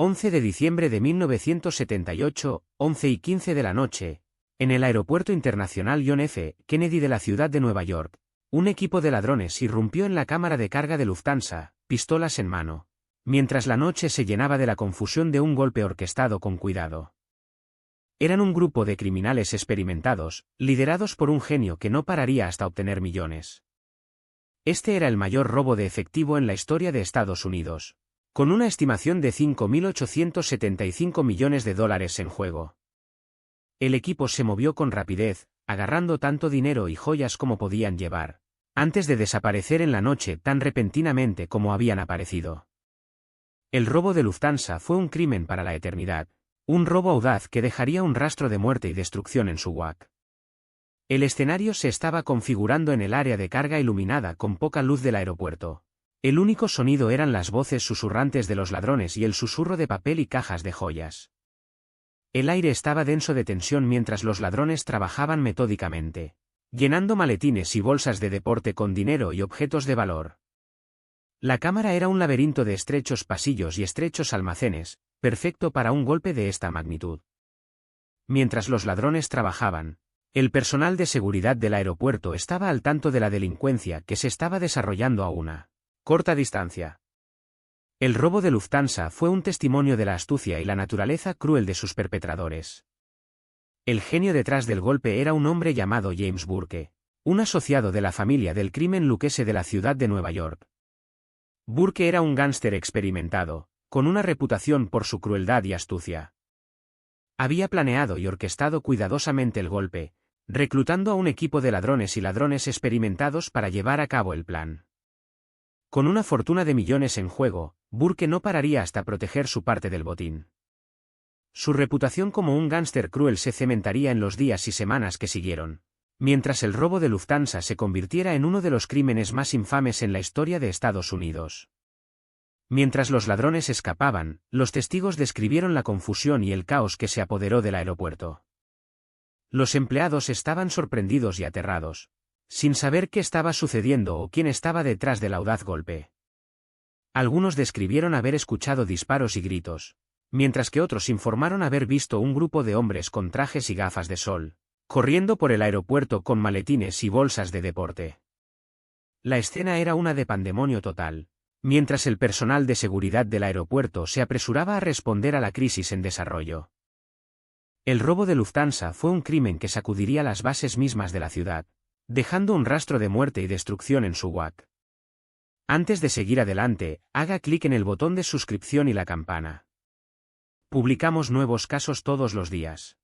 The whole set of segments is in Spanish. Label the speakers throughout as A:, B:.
A: 11 de diciembre de 1978, 11:15 de la noche, en el Aeropuerto Internacional John F. Kennedy de la ciudad de Nueva York, un equipo de ladrones irrumpió en la cámara de carga de Lufthansa, pistolas en mano, mientras la noche se llenaba de la confusión de un golpe orquestado con cuidado. Eran un grupo de criminales experimentados, liderados por un genio que no pararía hasta obtener millones. Este era el mayor robo de efectivo en la historia de Estados Unidos, con una estimación de $5.875 millones en juego. El equipo se movió con rapidez, agarrando tanto dinero y joyas como podían llevar, antes de desaparecer en la noche tan repentinamente como habían aparecido. El robo de Lufthansa fue un crimen para la eternidad, un robo audaz que dejaría un rastro de muerte y destrucción en su wake. El escenario se estaba configurando en el área de carga iluminada con poca luz del aeropuerto. El único sonido eran las voces susurrantes de los ladrones y el susurro de papel y cajas de joyas. El aire estaba denso de tensión mientras los ladrones trabajaban metódicamente, llenando maletines y bolsas de deporte con dinero y objetos de valor. La cámara era un laberinto de estrechos pasillos y estrechos almacenes, perfecto para un golpe de esta magnitud. Mientras los ladrones trabajaban, el personal de seguridad del aeropuerto estaba al tanto de la delincuencia que se estaba desarrollando a una corta distancia. El robo de Lufthansa fue un testimonio de la astucia y la naturaleza cruel de sus perpetradores. El genio detrás del golpe era un hombre llamado James Burke, un asociado de la familia del crimen Lucchese de la ciudad de Nueva York. Burke era un gángster experimentado, con una reputación por su crueldad y astucia. Había planeado y orquestado cuidadosamente el golpe, reclutando a un equipo de ladrones y ladrones experimentados para llevar a cabo el plan. Con una fortuna de millones en juego, Burke no pararía hasta proteger su parte del botín. Su reputación como un gángster cruel se cementaría en los días y semanas que siguieron, mientras el robo de Lufthansa se convirtiera en uno de los crímenes más infames en la historia de Estados Unidos. Mientras los ladrones escapaban, los testigos describieron la confusión y el caos que se apoderó del aeropuerto. Los empleados estaban sorprendidos y aterrados, sin saber qué estaba sucediendo o quién estaba detrás del audaz golpe. Algunos describieron haber escuchado disparos y gritos, mientras que otros informaron haber visto un grupo de hombres con trajes y gafas de sol, corriendo por el aeropuerto con maletines y bolsas de deporte. La escena era una de pandemonio total, mientras el personal de seguridad del aeropuerto se apresuraba a responder a la crisis en desarrollo. El robo de Lufthansa fue un crimen que sacudiría las bases mismas de la ciudad, dejando un rastro de muerte y destrucción en su wake. Antes de seguir adelante, haga clic en el botón de suscripción y la campana. Publicamos nuevos casos todos los días.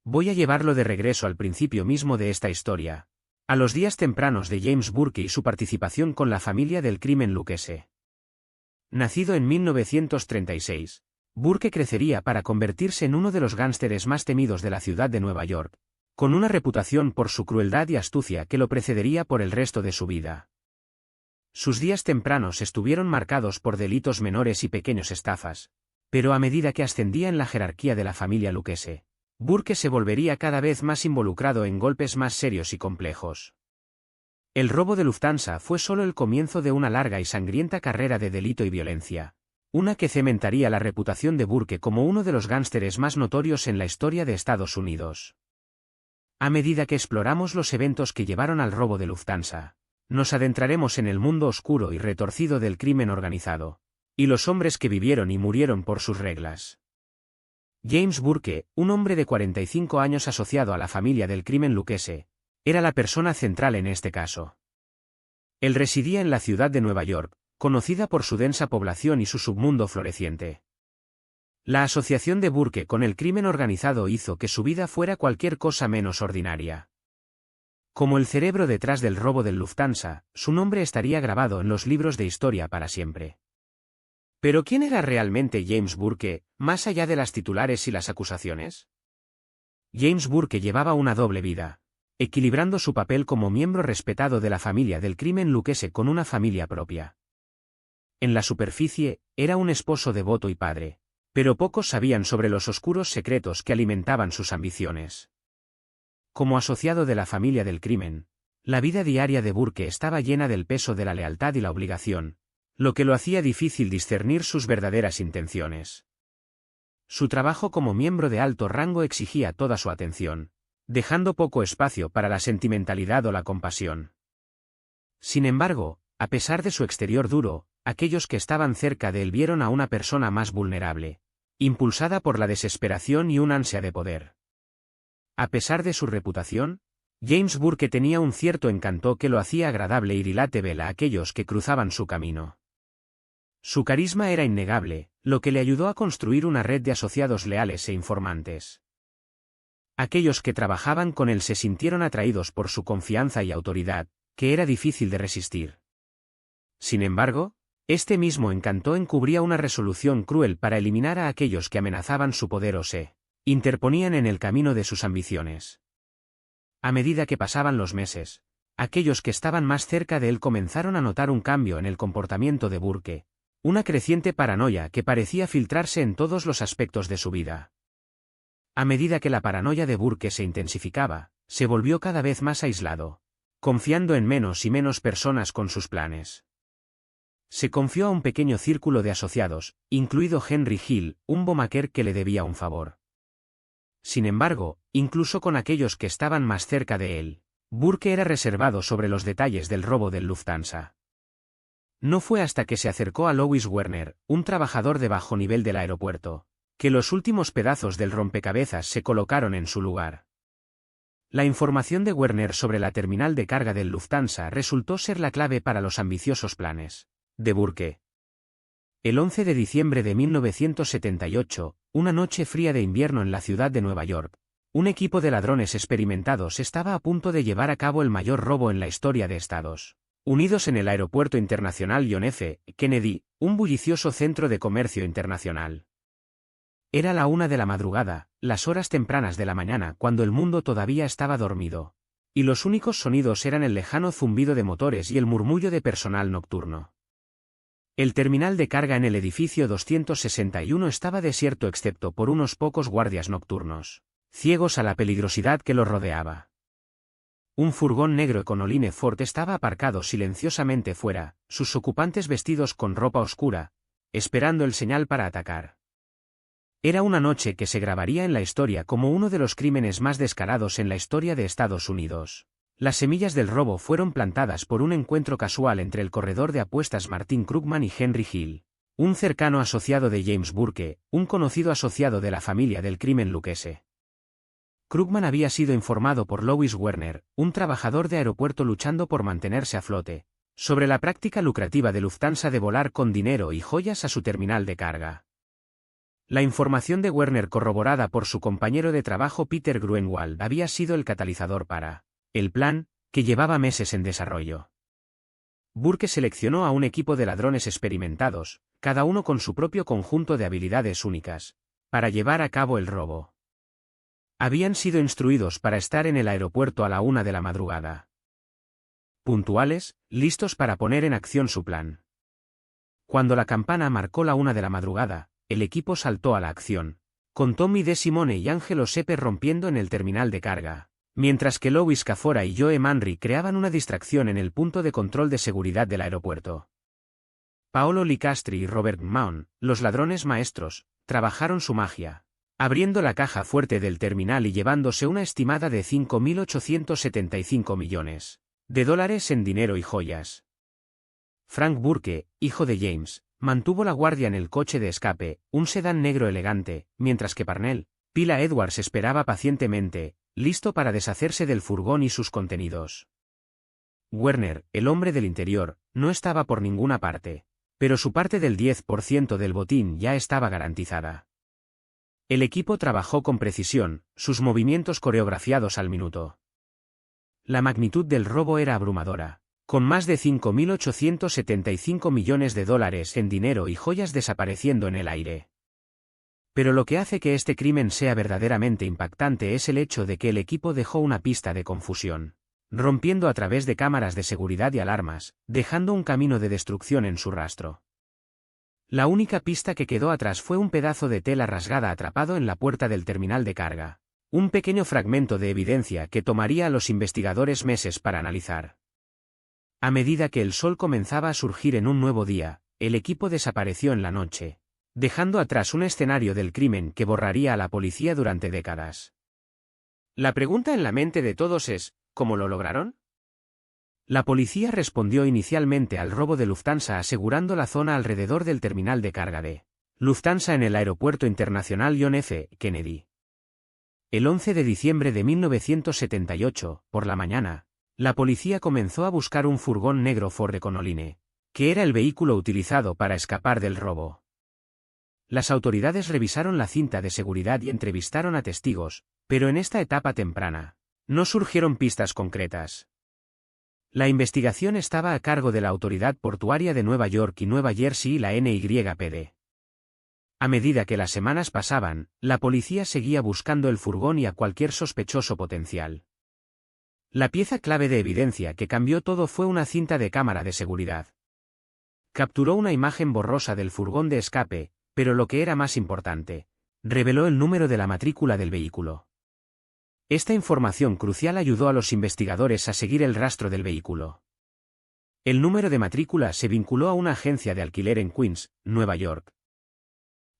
A: Voy a llevarlo de regreso al principio mismo de esta historia, a los días tempranos de James Burke y su participación con la familia del crimen Lucchese. Nacido en 1936, Burke crecería para convertirse en uno de los gángsteres más temidos de la ciudad de Nueva York, con una reputación por su crueldad y astucia que lo precedería por el resto de su vida. Sus días tempranos estuvieron marcados por delitos menores y pequeñas estafas, pero a medida que ascendía en la jerarquía de la familia Lucchese, Burke se volvería cada vez más involucrado en golpes más serios y complejos. El robo de Lufthansa fue solo el comienzo de una larga y sangrienta carrera de delito y violencia, una que cementaría la reputación de Burke como uno de los gángsteres más notorios en la historia de Estados Unidos. A medida que exploramos los eventos que llevaron al robo de Lufthansa, nos adentraremos en el mundo oscuro y retorcido del crimen organizado, y los hombres que vivieron y murieron por sus reglas. James Burke, un hombre de 45 años asociado a la familia del crimen Lucchese, era la persona central en este caso. Él residía en la ciudad de Nueva York, conocida por su densa población y su submundo floreciente. La asociación de Burke con el crimen organizado hizo que su vida fuera cualquier cosa menos ordinaria. Como el cerebro detrás del robo del Lufthansa, su nombre estaría grabado en los libros de historia para siempre. ¿Pero quién era realmente James Burke, más allá de las titulares y las acusaciones? James Burke llevaba una doble vida, equilibrando su papel como miembro respetado de la familia del crimen Lucchese con una familia propia. En la superficie, era un esposo devoto y padre, pero pocos sabían sobre los oscuros secretos que alimentaban sus ambiciones. Como asociado de la familia del crimen, la vida diaria de Burke estaba llena del peso de la lealtad y la obligación, lo que lo hacía difícil discernir sus verdaderas intenciones. Su trabajo como miembro de alto rango exigía toda su atención, dejando poco espacio para la sentimentalidad o la compasión. Sin embargo, a pesar de su exterior duro, aquellos que estaban cerca de él vieron a una persona más vulnerable, impulsada por la desesperación y un ansia de poder. A pesar de su reputación, James Burke tenía un cierto encanto que lo hacía agradable y relatable a aquellos que cruzaban su camino. Su carisma era innegable, lo que le ayudó a construir una red de asociados leales e informantes. Aquellos que trabajaban con él se sintieron atraídos por su confianza y autoridad, que era difícil de resistir. Sin embargo, este mismo encanto encubría una resolución cruel para eliminar a aquellos que amenazaban su poder o se interponían en el camino de sus ambiciones. A medida que pasaban los meses, aquellos que estaban más cerca de él comenzaron a notar un cambio en el comportamiento de Burke, una creciente paranoia que parecía filtrarse en todos los aspectos de su vida. A medida que la paranoia de Burke se intensificaba, se volvió cada vez más aislado, confiando en menos y menos personas con sus planes. Se confió a un pequeño círculo de asociados, incluido Henry Hill, un bookmaker que le debía un favor. Sin embargo, incluso con aquellos que estaban más cerca de él, Burke era reservado sobre los detalles del robo del Lufthansa. No fue hasta que se acercó a Lois Werner, un trabajador de bajo nivel del aeropuerto, que los últimos pedazos del rompecabezas se colocaron en su lugar. La información de Werner sobre la terminal de carga del Lufthansa resultó ser la clave para los ambiciosos planes de Burke. El 11 de diciembre de 1978, una noche fría de invierno en la ciudad de Nueva York, un equipo de ladrones experimentados estaba a punto de llevar a cabo el mayor robo en la historia de Estados Unidos en el Aeropuerto Internacional John F. Kennedy, un bullicioso centro de comercio internacional. Era la 1 de la madrugada, las horas tempranas de la mañana cuando el mundo todavía estaba dormido, y los únicos sonidos eran el lejano zumbido de motores y el murmullo de personal nocturno. El terminal de carga en el edificio 261 estaba desierto excepto por unos pocos guardias nocturnos, ciegos a la peligrosidad que los rodeaba. Un furgón negro Econoline Ford estaba aparcado silenciosamente fuera, sus ocupantes vestidos con ropa oscura, esperando el señal para atacar. Era una noche que se grabaría en la historia como uno de los crímenes más descarados en la historia de Estados Unidos. Las semillas del robo fueron plantadas por un encuentro casual entre el corredor de apuestas Martin Krugman y Henry Hill, un cercano asociado de James Burke, un conocido asociado de la familia del crimen Lucchese. Krugman había sido informado por Lois Werner, un trabajador de aeropuerto luchando por mantenerse a flote, sobre la práctica lucrativa de Lufthansa de volar con dinero y joyas a su terminal de carga. La información de Werner, corroborada por su compañero de trabajo Peter Gruenwald, había sido el catalizador para el plan, que llevaba meses en desarrollo. Burke seleccionó a un equipo de ladrones experimentados, cada uno con su propio conjunto de habilidades únicas, para llevar a cabo el robo. Habían sido instruidos para estar en el aeropuerto a la 1 de la madrugada. Puntuales, listos para poner en acción su plan. Cuando la campana marcó la 1 de la madrugada, el equipo saltó a la acción, con Tommy De Simone y Angelo Sepe rompiendo en el terminal de carga, mientras que Louis Cafora y Joe Manry creaban una distracción en el punto de control de seguridad del aeropuerto. Paolo Licastri y Robert Maughan, los ladrones maestros, trabajaron su magia, abriendo la caja fuerte del terminal y llevándose una estimada de $5.875 millones en dinero y joyas. Frank Burke, hijo de James, mantuvo la guardia en el coche de escape, un sedán negro elegante, mientras que Parnell Pila Edwards esperaba pacientemente, listo para deshacerse del furgón y sus contenidos. Werner, el hombre del interior, no estaba por ninguna parte, pero su parte del 10% del botín ya estaba garantizada. El equipo trabajó con precisión, sus movimientos coreografiados al minuto. La magnitud del robo era abrumadora, con más de $5.875 millones en dinero y joyas desapareciendo en el aire. Pero lo que hace que este crimen sea verdaderamente impactante es el hecho de que el equipo dejó una pista de confusión, rompiendo a través de cámaras de seguridad y alarmas, dejando un camino de destrucción en su rastro. La única pista que quedó atrás fue un pedazo de tela rasgada atrapado en la puerta del terminal de carga, un pequeño fragmento de evidencia que tomaría a los investigadores meses para analizar. A medida que el sol comenzaba a surgir en un nuevo día, el equipo desapareció en la noche, dejando atrás un escenario del crimen que borraría a la policía durante décadas. La pregunta en la mente de todos es, ¿cómo lo lograron? La policía respondió inicialmente al robo de Lufthansa asegurando la zona alrededor del terminal de carga de Lufthansa en el Aeropuerto Internacional John F. Kennedy. El 11 de diciembre de 1978, por la mañana, la policía comenzó a buscar un furgón negro Ford Econoline, que era el vehículo utilizado para escapar del robo. Las autoridades revisaron la cinta de seguridad y entrevistaron a testigos, pero en esta etapa temprana, no surgieron pistas concretas. La investigación estaba a cargo de la Autoridad Portuaria de Nueva York y Nueva Jersey y la NYPD. A medida que las semanas pasaban, la policía seguía buscando el furgón y a cualquier sospechoso potencial. La pieza clave de evidencia que cambió todo fue una cinta de cámara de seguridad. Capturó una imagen borrosa del furgón de escape, pero lo que era más importante, reveló el número de la matrícula del vehículo. Esta información crucial ayudó a los investigadores a seguir el rastro del vehículo. El número de matrícula se vinculó a una agencia de alquiler en Queens, Nueva York.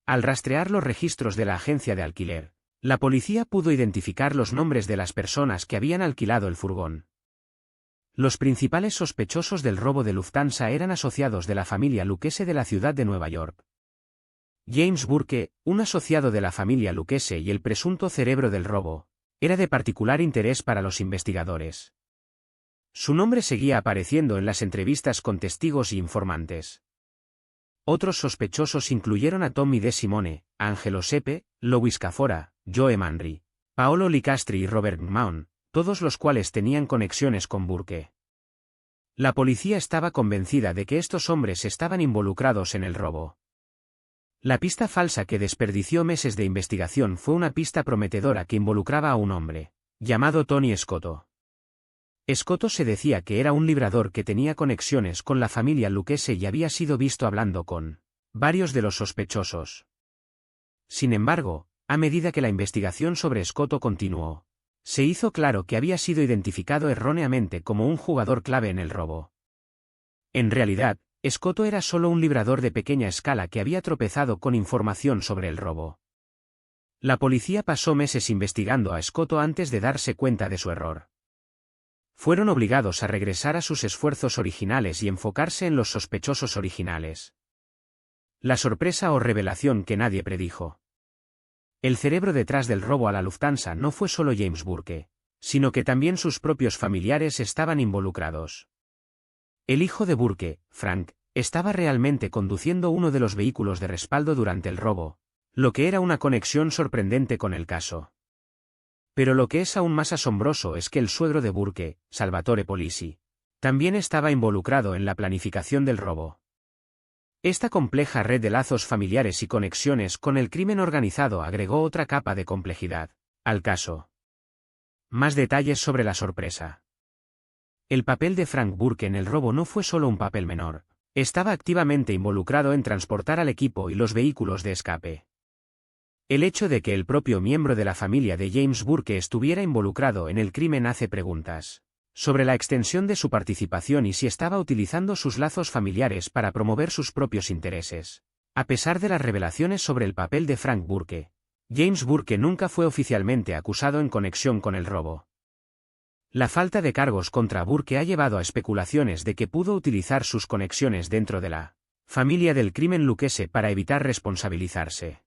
A: Al rastrear los registros de la agencia de alquiler, la policía pudo identificar los nombres de las personas que habían alquilado el furgón. Los principales sospechosos del robo de Lufthansa eran asociados de la familia Lucchese de la ciudad de Nueva York. James Burke, un asociado de la familia Lucchese y el presunto cerebro del robo, era de particular interés para los investigadores. Su nombre seguía apareciendo en las entrevistas con testigos y informantes. Otros sospechosos incluyeron a Tommy De Simone, Angelo Sepe, Louis Cafora, Joe Manri, Paolo Licastri y Robert Maun, todos los cuales tenían conexiones con Burke. La policía estaba convencida de que estos hombres estaban involucrados en el robo. La pista falsa que desperdició meses de investigación fue una pista prometedora que involucraba a un hombre, llamado Tony Scotto. Scotto se decía que era un librador que tenía conexiones con la familia Lucchese y había sido visto hablando con varios de los sospechosos. Sin embargo, a medida que la investigación sobre Scotto continuó, se hizo claro que había sido identificado erróneamente como un jugador clave en el robo. En realidad, Scotto era solo un librador de pequeña escala que había tropezado con información sobre el robo. La policía pasó meses investigando a Scotto antes de darse cuenta de su error. Fueron obligados a regresar a sus esfuerzos originales y enfocarse en los sospechosos originales. La sorpresa o revelación que nadie predijo. El cerebro detrás del robo a la Lufthansa no fue solo James Burke, sino que también sus propios familiares estaban involucrados. El hijo de Burke, Frank, estaba realmente conduciendo uno de los vehículos de respaldo durante el robo, lo que era una conexión sorprendente con el caso. Pero lo que es aún más asombroso es que el suegro de Burke, Salvatore Polisi, también estaba involucrado en la planificación del robo. Esta compleja red de lazos familiares y conexiones con el crimen organizado agregó otra capa de complejidad al caso. Más detalles sobre la sorpresa. El papel de Frank Burke en el robo no fue solo un papel menor, estaba activamente involucrado en transportar al equipo y los vehículos de escape. El hecho de que el propio miembro de la familia de James Burke estuviera involucrado en el crimen hace preguntas sobre la extensión de su participación y si estaba utilizando sus lazos familiares para promover sus propios intereses. A pesar de las revelaciones sobre el papel de Frank Burke, James Burke nunca fue oficialmente acusado en conexión con el robo. La falta de cargos contra Burke ha llevado a especulaciones de que pudo utilizar sus conexiones dentro de la familia del crimen Lucchese para evitar responsabilizarse.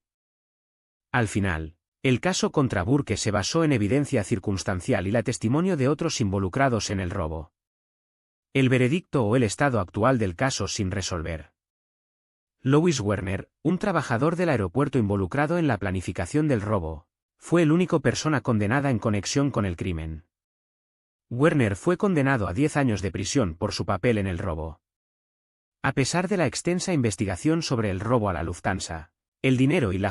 A: Al final, el caso contra Burke se basó en evidencia circunstancial y la testimonio de otros involucrados en el robo. El veredicto o el estado actual del caso sin resolver. Louis Werner, un trabajador del aeropuerto involucrado en la planificación del robo, fue el único persona condenada en conexión con el crimen. Werner fue condenado a 10 años de prisión por su papel en el robo. A pesar de la extensa investigación sobre el robo a la Lufthansa, el dinero y la